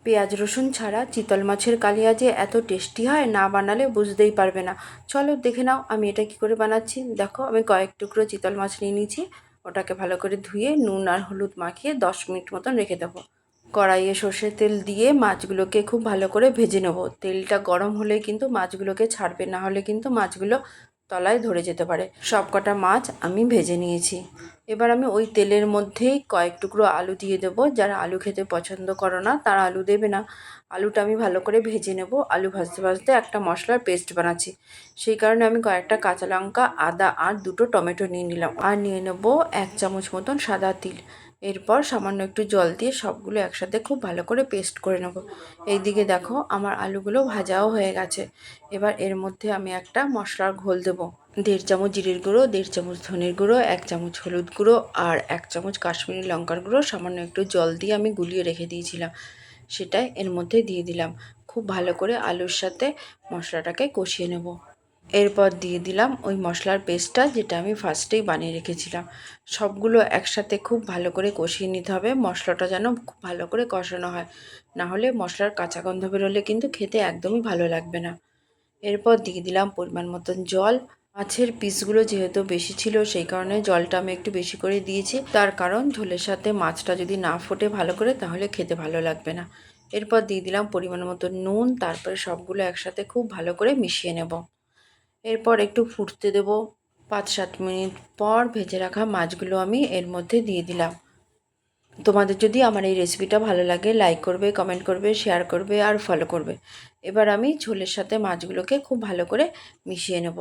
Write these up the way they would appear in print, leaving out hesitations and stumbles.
পেঁয়াজ রসুন ছাড়া চিতল মাছের কালিয়া যে এত টেস্টি হয়, না বানালে বুঝতেই পারবে না। চলো দেখে নাও আমি এটা কি করে বানাচ্ছি। দেখো, আমি কয়েক টুকরো চিতল মাছ নিয়ে নিয়েছি। ওটাকে ভালো করে ধুয়ে নুন আর হলুদ মাখিয়ে 10 মিনিট মতন রেখে দেবো। কড়াইয়ে সর্ষের তেল দিয়ে মাছগুলোকে খুব ভালো করে ভেজে নেব। তেলটা গরম হলে কিন্তু মাছগুলোকে ছাড়বে, না হলে কিন্তু মাছগুলো তলায় ধরে যেতে পারে। সব কটা মাছ আমি ভেজে নিয়েছি। এবার আমি ওই তেলের মধ্যেই কয়েক টুকরো আলু দিয়ে দেবো। যারা আলু খেতে পছন্দ করো না তারা আলু দেবে না। আলুটা আমি ভালো করে ভেজে নেব। আলু ভাজতে ভাজতে একটা মশলার পেস্ট বানাচ্ছি, সেই কারণে আমি কয়েকটা কাঁচা লঙ্কা, আদা আর দুটো টমেটো নিয়ে নিলাম। আর নিয়ে নেব 1 চামচ মতন সাদা তিল। এরপর সামান্য একটু জল দিয়ে সবগুলো একসাথে খুব ভালো করে পেস্ট করে নেব। এইদিকে দেখো আমার আলুগুলো ভাজাও হয়ে গেছে। এবার এর মধ্যে আমি একটা মশলার ঘোল দেবো। 1.5 চামচ জিরের গুঁড়ো, 1.5 চামচ ধনের গুঁড়ো, 1 চামচ হলুদ গুঁড়ো আর 1 চামচ কাশ্মীরি লঙ্কার গুঁড়ো সামান্য একটু জল দিয়ে আমি গুলিয়ে রেখে দিয়েছিলাম, সেটাই এর মধ্যে দিয়ে দিলাম। খুব ভালো করে আলুর সাথে মশলাটাকে কষিয়ে নেব। এরপর দিয়ে দিলাম ওই মশলার পেস্টটা, যেটা আমি ফার্স্টেই বানিয়ে রেখেছিলাম। সবগুলো একসাথে খুব ভালো করে কষিয়ে নিতে হবে। মশলাটা যেন খুব ভালো করে কষানো হয়, না হলে মশলার কাঁচা গন্ধ বেরোলে কিন্তু খেতে একদমই ভালো লাগবে না। এরপর দিয়ে দিলাম পরিমাণ মতন জল। মাছের পিসগুলো যেহেতু বেশি ছিল, সেই কারণে জলটা আমি একটু বেশি করে দিয়েছি। তার কারণ ঝোলের সাথে মাছটা যদি না ফোটে ভালো করে, তাহলে খেতে ভালো লাগবে না। এরপর দিয়ে দিলাম পরিমাণ মতো নুন। তারপরে সবগুলো একসাথে খুব ভালো করে মিশিয়ে নেব। এরপর একটু ফুটতে দেব। 5-7 মিনিট পর ভেজে রাখা মাছগুলো আমি এর মধ্যে দিয়ে দিলাম। তোমাদের যদি আমার এই রেসিপিটা ভালো লাগে, লাইক করবে, কমেন্ট করবে, শেয়ার করবে আর ফলো করবে। এবার আমি ঝোলের সাথে মাছগুলোকে খুব ভালো করে মিশিয়ে নেব।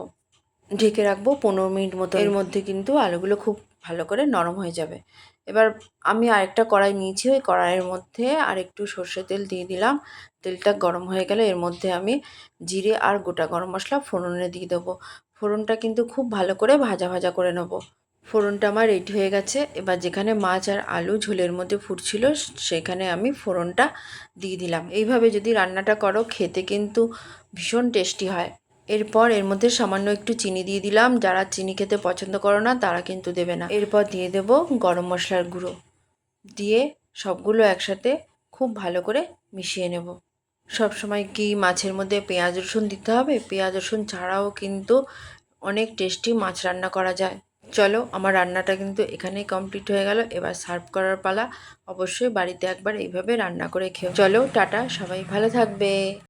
ঢেকে রাখবো 15 মিনিট মতো। এর মধ্যে কিন্তু আলুগুলো খুব ভালো করে নরম হয়ে যাবে। এবার আমি আরেকটা কড়াই নিয়েছি। ওই কড়াইয়ের মধ্যে আর একটু সর্ষের তেল দিয়ে দিলাম। তেলটা গরম হয়ে গেলে এর মধ্যে আমি জিরে আর গোটা গরম মশলা ফোড়নে দিয়ে দেবো। ফোড়নটা কিন্তু খুব ভালো করে ভাজা ভাজা করে নেব। ফোড়নটা আমার রেডি হয়ে গেছে। এবার যেখানে মাছ আর আলু ঝোলের মধ্যে ফুটছিল, সেখানে আমি ফোড়নটা দিয়ে দিলাম। এইভাবে যদি রান্নাটা করো, খেতে কিন্তু ভীষণ টেস্টি হয়। এরপর এর মধ্যে সামান্য একটু চিনি দিয়ে দিলাম। যারা চিনি খেতে পছন্দ করো না তারা কিন্তু দেবে না। এরপর দিয়ে দেব গরম মশলার গুঁড়ো। দিয়ে সবগুলো একসাথে খুব ভালো করে মিশিয়ে নেব। সবসময় কি মাছের মধ্যে পেঁয়াজ রসুন দিতে হবে? পেঁয়াজ রসুন ছাড়াও কিন্তু অনেক টেস্টি মাছ রান্না করা যায়। চলো, আমার রান্নাটা কিন্তু এখানেই কমপ্লিট হয়ে গেল। এবার সার্ভ করার পালা। অবশ্যই বাড়িতে একবার এইভাবে রান্না করে খেও। চলো টাটা, সবাই ভালো থাকবে।